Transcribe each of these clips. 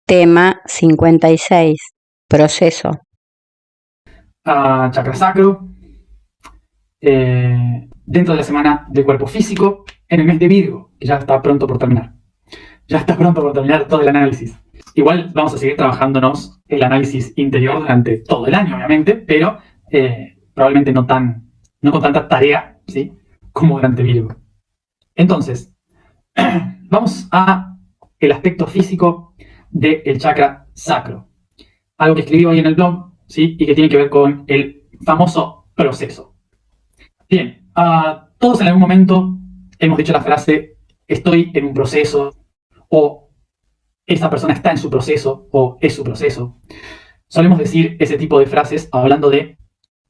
Tema 56. Proceso. Chakra sacro, dentro de la semana del cuerpo físico, en el mes de Virgo, que ya está pronto por terminar. Ya está pronto por terminar todo el análisis. Igual vamos a seguir trabajándonos el análisis interior durante todo el año, obviamente, pero probablemente no con tanta tarea, ¿sí?, como durante Virgo. Entonces, vamos a el aspecto físico del chakra sacro. Algo que escribí hoy en el blog, ¿sí?, y que tiene que ver con el famoso proceso. Bien, todos en algún momento hemos dicho la frase estoy en un proceso, o esa persona está en su proceso, o es su proceso. Solemos decir ese tipo de frases hablando de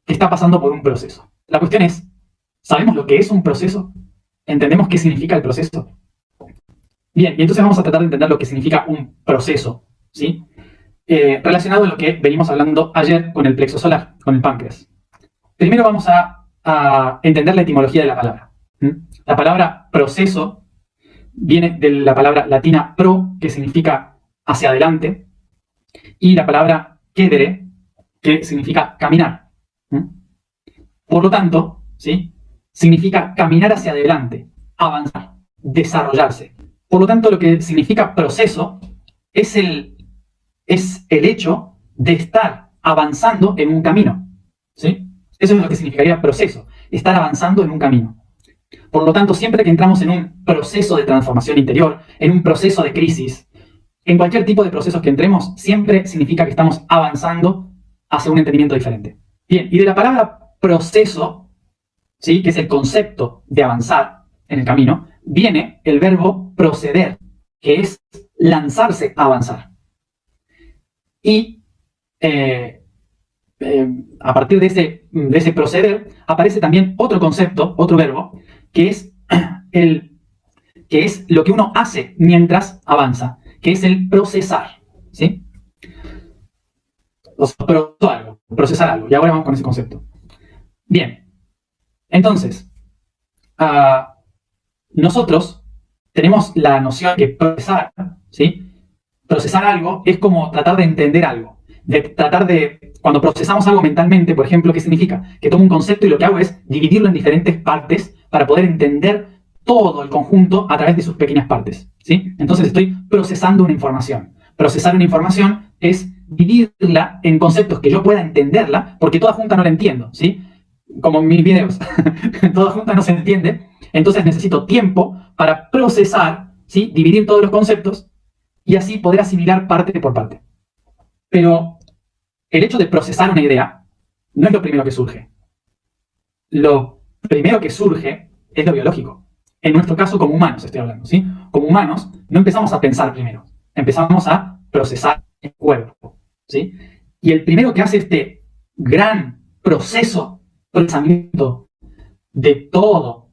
que está pasando por un proceso. La cuestión es, ¿sabemos lo que es un proceso? ¿Entendemos qué significa el proceso? Bien, y entonces vamos a tratar de entender lo que significa un proceso, ¿sí?, relacionado a lo que venimos hablando ayer con el plexo solar, con el páncreas. Primero vamos a entender la etimología de la palabra. La palabra proceso viene de la palabra latina pro, que significa hacia adelante, y la palabra cedere, que significa caminar. Por lo tanto, ¿sí?, significa caminar hacia adelante, avanzar, desarrollarse. Por lo tanto, lo que significa proceso es el hecho de estar avanzando en un camino, ¿sí? Eso es lo que significaría proceso, estar avanzando en un camino. Por lo tanto, siempre que entramos en un proceso de transformación interior, en un proceso de crisis, en cualquier tipo de procesos que entremos, siempre significa que estamos avanzando hacia un entendimiento diferente. Bien, y de la palabra proceso, ¿sí?, que es el concepto de avanzar en el camino, viene el verbo proceder, que es lanzarse a avanzar. Y a partir de ese proceder aparece también otro concepto, otro verbo, que es lo que uno hace mientras avanza, que es el procesar, ¿sí? O sea, procesar algo. Y ahora vamos con ese concepto. Bien, entonces, nosotros tenemos la noción de procesar, ¿sí? Procesar algo es como tratar de entender algo. Cuando procesamos algo mentalmente, por ejemplo, ¿qué significa? Que tomo un concepto y lo que hago es dividirlo en diferentes partes para poder entender todo el conjunto a través de sus pequeñas partes, ¿sí? Entonces estoy procesando una información. Procesar una información es dividirla en conceptos que yo pueda entenderla, porque toda junta no la entiendo, ¿sí? Como en mis videos, toda junta no se entiende, entonces necesito tiempo para procesar, ¿sí?, dividir todos los conceptos y así poder asimilar parte por parte. Pero el hecho de procesar una idea no es lo primero que surge. Lo primero que surge es lo biológico. En nuestro caso, como humanos estoy hablando, ¿sí? Como humanos, no empezamos a pensar primero. Empezamos a procesar el cuerpo, ¿sí? Y el primero que hace este gran procesamiento de todo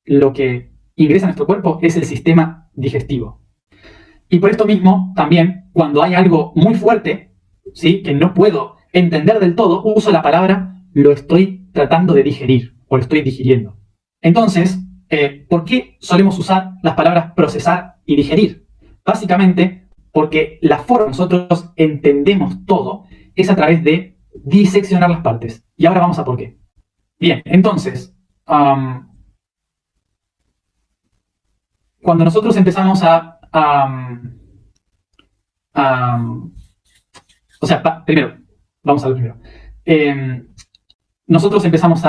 lo que ingresa a nuestro cuerpo es el sistema digestivo. Y por esto mismo, también, cuando hay algo muy fuerte, ¿sí?, que no puedo entender del todo, uso la palabra lo estoy tratando de digerir, o lo estoy digiriendo. Entonces, ¿por qué solemos usar las palabras procesar y digerir? Básicamente, porque la forma en que nosotros entendemos todo es a través de diseccionar las partes. Y ahora vamos a por qué. Bien, entonces, cuando nosotros empezamos primero, vamos a lo primero. Nosotros empezamos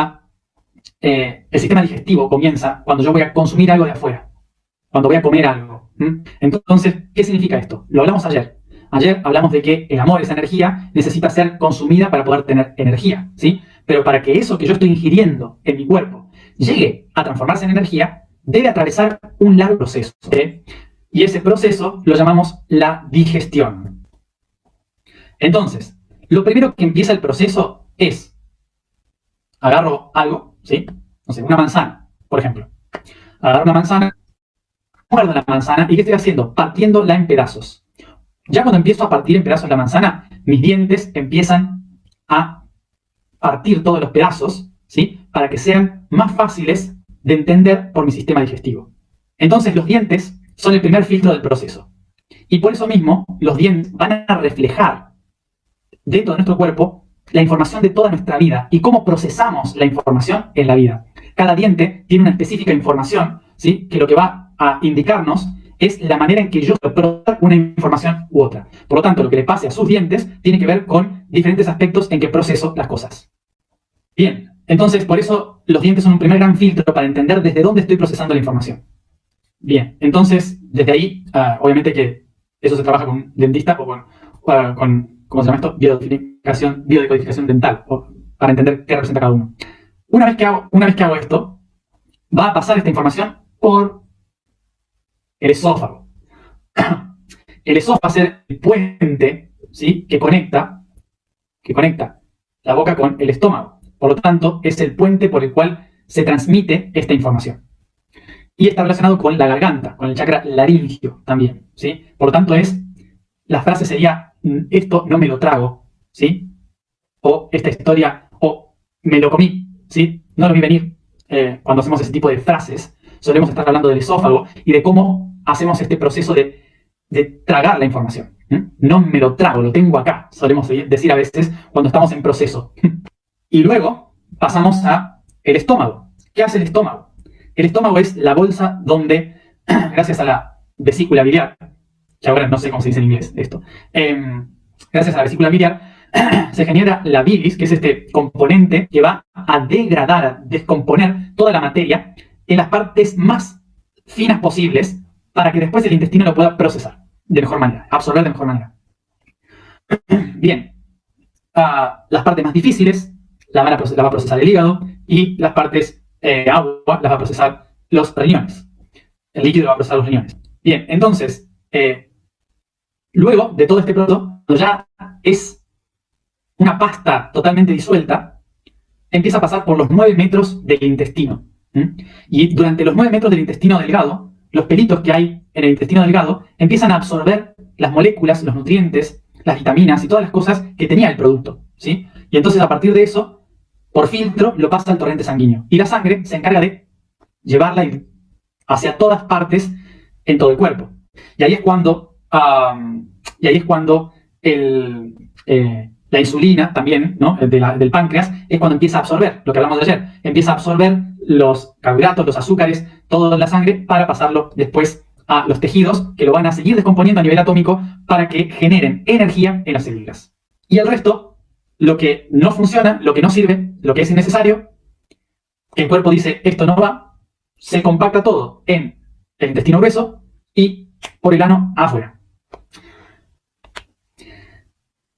el sistema digestivo comienza cuando yo voy a consumir algo de afuera, cuando voy a comer algo. Entonces, ¿qué significa esto? Lo hablamos ayer. Ayer hablamos de que el amor, esa energía, necesita ser consumida para poder tener energía, ¿sí? Pero para que eso que yo estoy ingiriendo en mi cuerpo llegue a transformarse en energía, debe atravesar un largo proceso, ¿sí? Y ese proceso lo llamamos la digestión. Entonces, lo primero que empieza el proceso es, agarro algo, ¿sí? No sé, una manzana, por ejemplo. Agarro una manzana, muerdo la manzana, ¿y qué estoy haciendo? Partiéndola en pedazos. Ya cuando empiezo a partir en pedazos la manzana, mis dientes empiezan a partir todos los pedazos, ¿sí?, para que sean más fáciles de entender por mi sistema digestivo. Entonces los dientes son el primer filtro del proceso. Y por eso mismo, los dientes van a reflejar dentro de nuestro cuerpo la información de toda nuestra vida y cómo procesamos la información en la vida. Cada diente tiene una específica información, ¿sí? Que lo que va a indicarnos es la manera en que yo procesar una información u otra. Por lo tanto, lo que le pase a sus dientes tiene que ver con diferentes aspectos en que proceso las cosas. Bien, entonces por eso los dientes son un primer gran filtro para entender desde dónde estoy procesando la información. Bien, entonces desde ahí, obviamente que eso se trabaja con un dentista o con ¿cómo se llama esto? Biodecodificación dental, para entender qué representa cada uno. Una vez que hago esto, va a pasar esta información por el esófago. El esófago va a ser el puente, ¿sí? que conecta la boca con el estómago. Por lo tanto, es el puente por el cual se transmite esta información. Y está relacionado con la garganta, con el chakra laríngeo también, ¿sí? Por lo tanto, la frase sería, esto no me lo trago, ¿sí? O esta historia, o me lo comí, ¿sí? No lo vi venir. Cuando hacemos ese tipo de frases, solemos estar hablando del esófago y de cómo hacemos este proceso de tragar la información. No me lo trago, lo tengo acá, solemos decir a veces cuando estamos en proceso. Y luego pasamos a el estómago. ¿Qué hace el estómago? El estómago es la bolsa donde, gracias a la vesícula biliar, que ahora no sé cómo se dice en inglés esto, gracias a la vesícula biliar, se genera la bilis, que es este componente que va a degradar, a descomponer toda la materia en las partes más finas posibles para que después el intestino lo pueda procesar de mejor manera, absorber de mejor manera. Bien, las partes más difíciles la va a procesar el hígado y las partes agua las va a procesar los riñones. El líquido lo va a procesar los riñones. Bien, entonces, luego de todo este proceso, cuando ya es una pasta totalmente disuelta, empieza a pasar por los 9 metros del intestino. Y durante los 9 metros del intestino delgado, los pelitos que hay en el intestino delgado empiezan a absorber las moléculas, los nutrientes, las vitaminas y todas las cosas que tenía el producto, ¿sí? Y entonces a partir de eso, por filtro, lo pasa al torrente sanguíneo. Y la sangre se encarga de llevarla hacia todas partes en todo el cuerpo. Y ahí es cuando, la insulina también, ¿no? del páncreas, es cuando empieza a absorber, lo que hablamos de ayer, empieza a absorber los carbohidratos, los azúcares, todo en la sangre para pasarlo después a los tejidos que lo van a seguir descomponiendo a nivel atómico para que generen energía en las células. Y el resto, lo que no funciona, lo que no sirve, lo que es innecesario, el cuerpo dice, esto no va, se compacta todo en el intestino grueso y por el ano afuera.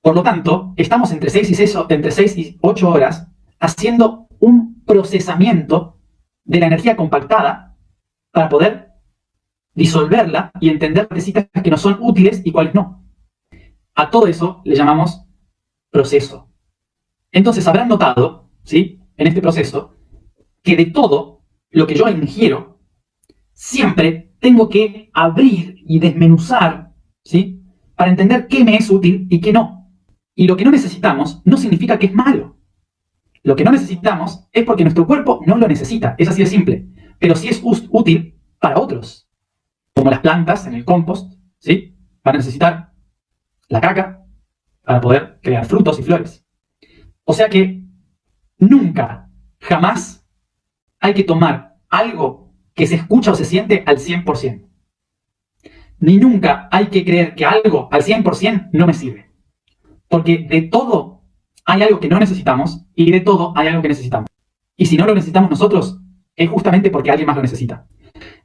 Por lo tanto, estamos entre 6 y 8 horas haciendo un procesamiento de la energía compactada para poder disolverla y entender partecitas que nos son útiles y cuáles no. A todo eso le llamamos proceso. Entonces habrán notado, ¿sí? En este proceso, que de todo lo que yo ingiero, siempre tengo que abrir y desmenuzar, ¿sí? Para entender qué me es útil y qué no. Y lo que no necesitamos no significa que es malo. Lo que no necesitamos es porque nuestro cuerpo no lo necesita. Es así de simple. Pero sí es útil para otros. Como las plantas en el compost, ¿sí? Van a necesitar la caca para poder crear frutos y flores. O sea que nunca, jamás hay que tomar algo que se escucha o se siente al 100%. Ni nunca hay que creer que algo al 100% no me sirve. Porque de todo hay algo que no necesitamos y de todo hay algo que necesitamos. Y si no lo necesitamos nosotros, es justamente porque alguien más lo necesita.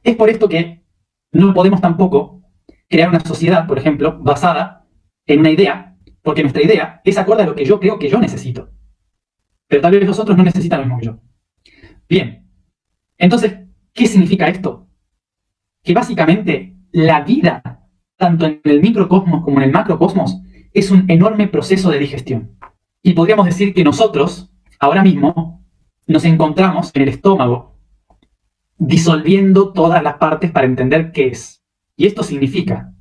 Es por esto que no podemos tampoco crear una sociedad, por ejemplo, basada en una idea, porque nuestra idea es acorde a lo que yo creo que yo necesito. Pero tal vez los otros no necesitan lo mismo que yo. Bien, entonces, ¿qué significa esto? Que básicamente la vida, tanto en el microcosmos como en el macrocosmos, es un enorme proceso de digestión. Y podríamos decir que nosotros, ahora mismo, nos encontramos en el estómago, disolviendo todas las partes para entender qué es. Y esto significa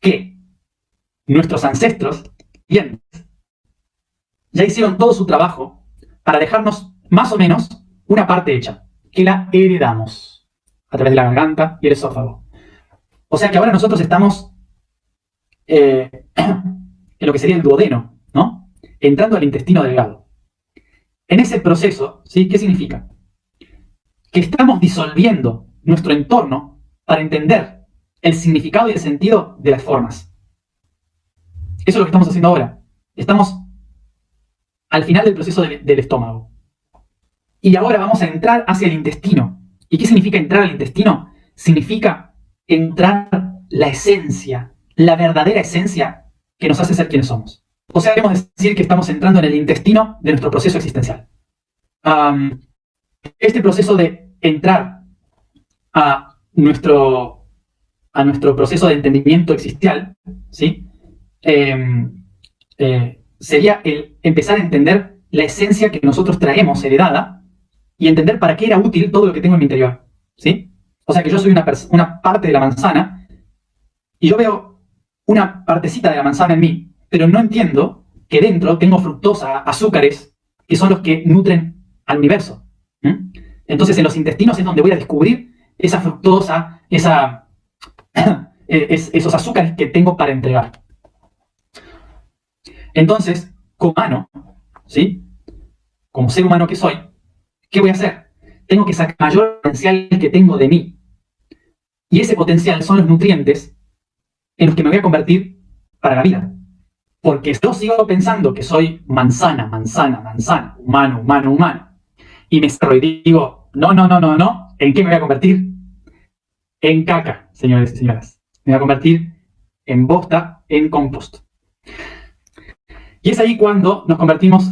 que nuestros ancestros, bien, ya hicieron todo su trabajo para dejarnos más o menos una parte hecha, que la heredamos a través de la garganta y el esófago. O sea que ahora nosotros estamos en lo que sería el duodeno, ¿no? Entrando al intestino delgado. En ese proceso, ¿sí? ¿Qué significa? Que estamos disolviendo nuestro entorno para entender el significado y el sentido de las formas. Eso es lo que estamos haciendo ahora. Estamos al final del proceso del estómago. Y ahora vamos a entrar hacia el intestino. ¿Y qué significa entrar al intestino? Significa entrar la esencia, la verdadera esencia que nos hace ser quienes somos. O sea, queremos decir que estamos entrando en el intestino de nuestro proceso existencial. Este proceso de entrar a nuestro proceso de entendimiento existencial, ¿sí? Sería el empezar a entender la esencia que nosotros traemos heredada y entender para qué era útil todo lo que tengo en mi interior, ¿sí? O sea que yo soy una parte de la manzana y yo veo una partecita de la manzana en mí, pero no entiendo que dentro tengo fructosa, azúcares, que son los que nutren al universo. Entonces en los intestinos es donde voy a descubrir esa fructosa, esos azúcares que tengo para entregar. Entonces, como humano, ¿sí? Como ser humano que soy, ¿qué voy a hacer? Tengo que sacar el mayor potencial que tengo de mí. Y ese potencial son los nutrientes en los que me voy a convertir para la vida. Porque si yo sigo pensando que soy manzana, humano, y me cierro y digo, no, ¿en qué me voy a convertir? En caca, señores y señoras. Me voy a convertir en bosta, en compost. Y es ahí cuando nos convertimos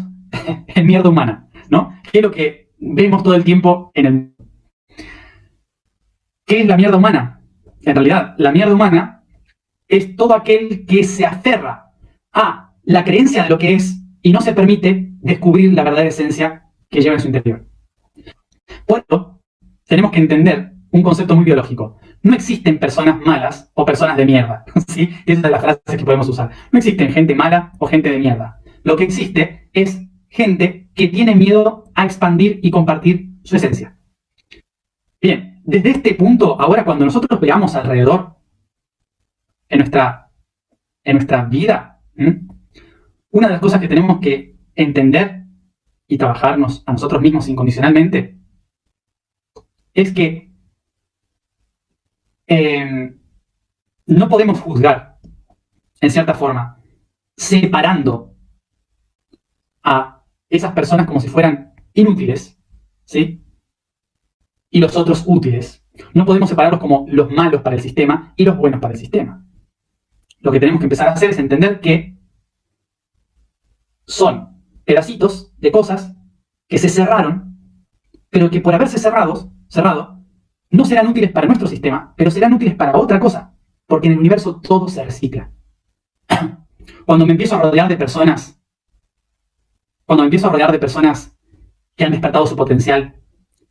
en mierda humana, ¿no? Que es lo que vemos todo el tiempo en el mundo. ¿Qué es la mierda humana? En realidad, la mierda humana es todo aquel que se aferra a la creencia de lo que es y no se permite descubrir la verdadera esencia que lleva en su interior. Por eso, tenemos que entender un concepto muy biológico. No existen personas malas o personas de mierda, ¿sí? Esa es la frase que podemos usar. No existen gente mala o gente de mierda. Lo que existe es gente que tiene miedo a expandir y compartir su esencia. Bien, desde este punto, ahora cuando nosotros veamos alrededor en nuestra vida, una de las cosas que tenemos que entender y trabajarnos a nosotros mismos incondicionalmente es que no podemos juzgar, en cierta forma, separando a esas personas como si fueran inútiles, ¿sí? Y los otros útiles. No podemos separarlos como los malos para el sistema y los buenos para el sistema. Lo que tenemos que empezar a hacer es entender que son pedacitos de cosas que se cerraron, pero que por haberse cerrado, no serán útiles para nuestro sistema, pero serán útiles para otra cosa, porque en el universo todo se recicla. Cuando me empiezo a rodear de personas que han despertado su potencial,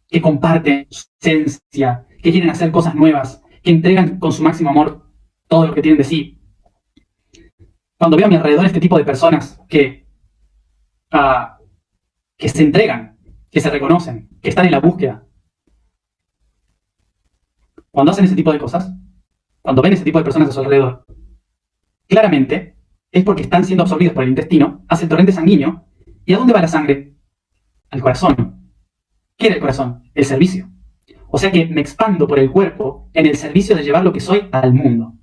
que comparten su esencia, que quieren hacer cosas nuevas, que entregan con su máximo amor todo lo que tienen de sí. Cuando veo a mi alrededor este tipo de personas que se entregan, que se reconocen, que están en la búsqueda, cuando hacen ese tipo de cosas, cuando ven ese tipo de personas a su alrededor, claramente es porque están siendo absorbidos por el intestino hacia el torrente sanguíneo. ¿Y a dónde va la sangre? Al corazón. ¿Qué era el corazón? El servicio. O sea que me expando por el cuerpo en el servicio de llevar lo que soy al mundo.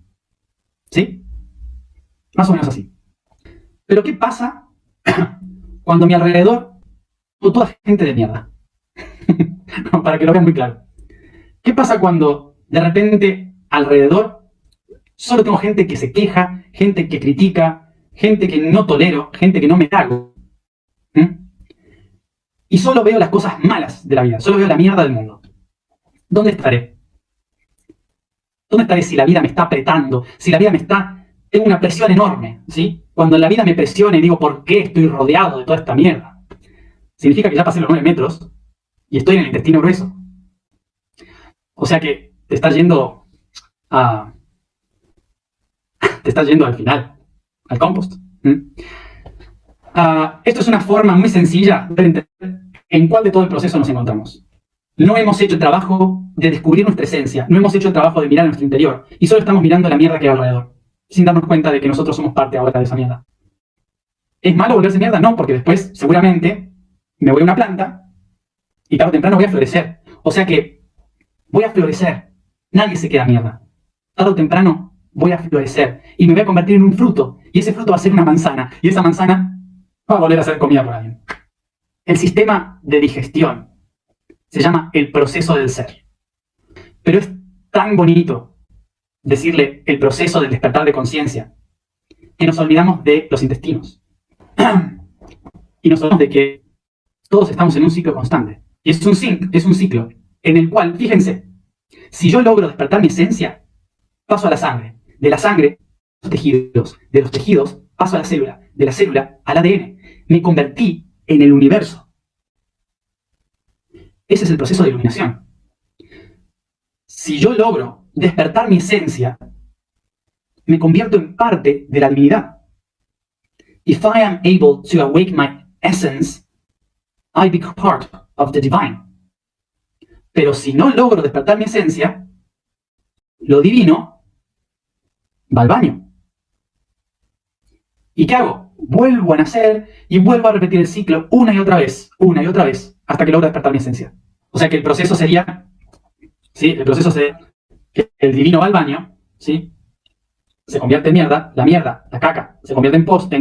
¿Sí? Más o menos así. Pero ¿qué pasa cuando a mi alrededor tengo toda gente de mierda? Para que lo vean muy claro. ¿Qué pasa cuando de repente alrededor solo tengo gente que se queja, gente que critica, gente que no tolero, gente que no me trago? Y solo veo las cosas malas de la vida, solo veo la mierda del mundo. ¿Dónde estaré? ¿Dónde estaré si la vida me está apretando? Si la vida tengo una presión enorme, ¿sí? Cuando la vida me presiona y digo, ¿por qué estoy rodeado de toda esta mierda? Significa que ya pasé los 9 metros y estoy en el intestino grueso. O sea que te estás yendo al final, al compost. Esto es una forma muy sencilla de entender en cuál de todo el proceso nos encontramos. No hemos hecho el trabajo de descubrir nuestra esencia, no hemos hecho el trabajo de mirar a nuestro interior, y solo estamos mirando la mierda que hay alrededor, sin darnos cuenta de que nosotros somos parte ahora de esa mierda. ¿Es malo volverse mierda? No, porque después, seguramente, me voy a una planta y tarde o temprano voy a florecer. O sea que voy a florecer. Nadie se queda mierda. Tarde o temprano voy a florecer y me voy a convertir en un fruto. Y ese fruto va a ser una manzana. Y esa manzana va a volver a ser comida por alguien. El sistema de digestión se llama el proceso del ser. Pero es tan bonito decirle el proceso del despertar de conciencia que nos olvidamos de los intestinos. Y nos olvidamos de que todos estamos en un ciclo constante. Y es un ciclo en el cual, fíjense, si yo logro despertar mi esencia, paso a la sangre. De la sangre, a los tejidos. De los tejidos, paso a la célula. De la célula, al ADN. Me convertí en el universo. Ese es el proceso de iluminación. Si yo logro despertar mi esencia, me convierto en parte de la divinidad. If I am able to awake my essence, I become part of the divine. Pero si no logro despertar mi esencia, lo divino va al baño. ¿Y qué hago? Vuelvo a nacer y vuelvo a repetir el ciclo una y otra vez, hasta que logro despertar mi esencia. O sea que el proceso sería, ¿sí? El proceso sería que el divino va al baño, ¿sí? Se convierte en mierda, la caca, se convierte en compost,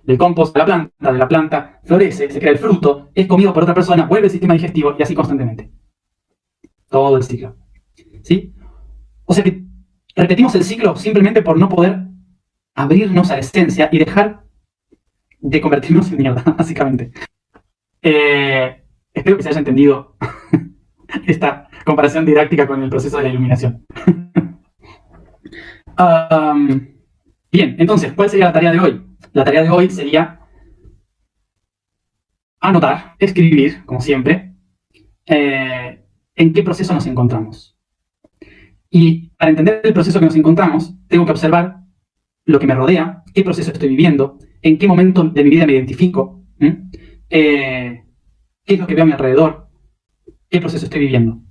del compost a de la planta florece, se crea el fruto, es comido por otra persona, vuelve al sistema digestivo y así constantemente. Todo el ciclo. ¿Sí? O sea que repetimos el ciclo simplemente por no poder abrirnos a la esencia y dejar de convertirnos en mierda, básicamente. Espero que se haya entendido esta comparación didáctica con el proceso de la iluminación. Bien, entonces, ¿cuál sería la tarea de hoy? La tarea de hoy sería anotar, escribir, como siempre, en qué proceso nos encontramos. Y para entender el proceso que nos encontramos, tengo que observar lo que me rodea, qué proceso estoy viviendo, en qué momento de mi vida me identifico, qué es lo que veo a mi alrededor, qué proceso estoy viviendo.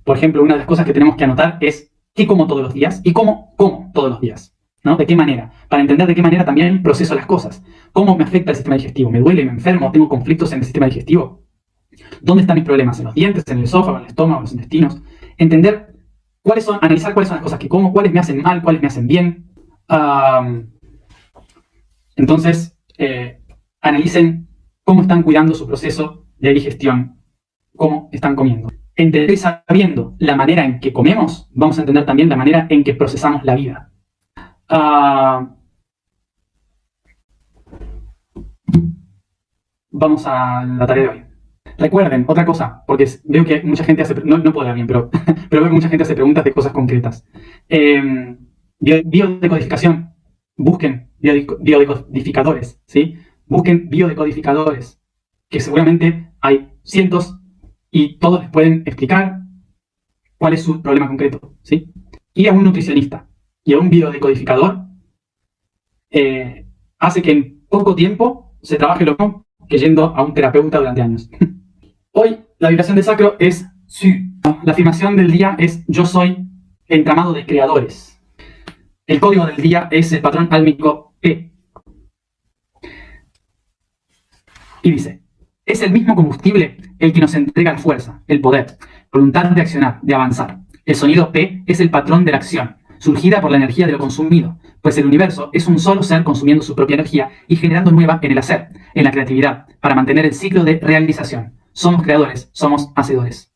Por ejemplo, una de las cosas que tenemos que anotar es qué como todos los días y cómo como todos los días, ¿no? ¿De qué manera? Para entender de qué manera también proceso las cosas. ¿Cómo me afecta el sistema digestivo? ¿Me duele? ¿Me enfermo? ¿Tengo conflictos en el sistema digestivo? ¿Dónde están mis problemas? ¿En los dientes? ¿En el esófago? ¿En el estómago? ¿En los intestinos? Entender analizar cuáles son las cosas que como, cuáles me hacen mal, cuáles me hacen bien. Entonces, analicen cómo están cuidando su proceso de digestión, cómo están comiendo. Entender y sabiendo la manera en que comemos, vamos a entender también la manera en que procesamos la vida. Vamos a la tarea de hoy. Recuerden, otra cosa, porque veo que mucha gente hace... No puedo hablar bien, pero veo que mucha gente hace preguntas de cosas concretas. Biodecodificación. Busquen biodecodificadores, ¿sí? Busquen biodecodificadores, que seguramente hay cientos y todos les pueden explicar cuál es su problema concreto, ¿sí? Ir a un nutricionista y a un biodecodificador hace que en poco tiempo se trabaje lo mismo que yendo a un terapeuta durante años. Hoy la vibración del sacro es Su. La afirmación del día es yo soy entramado de creadores. El código del día es el patrón álmico P. Y dice, es el mismo combustible el que nos entrega la fuerza, el poder, voluntad de accionar, de avanzar. El sonido P es el patrón de la acción, surgida por la energía de lo consumido, pues el universo es un solo ser consumiendo su propia energía y generando nueva en el hacer, en la creatividad, para mantener el ciclo de realización. Somos creadores, somos hacedores.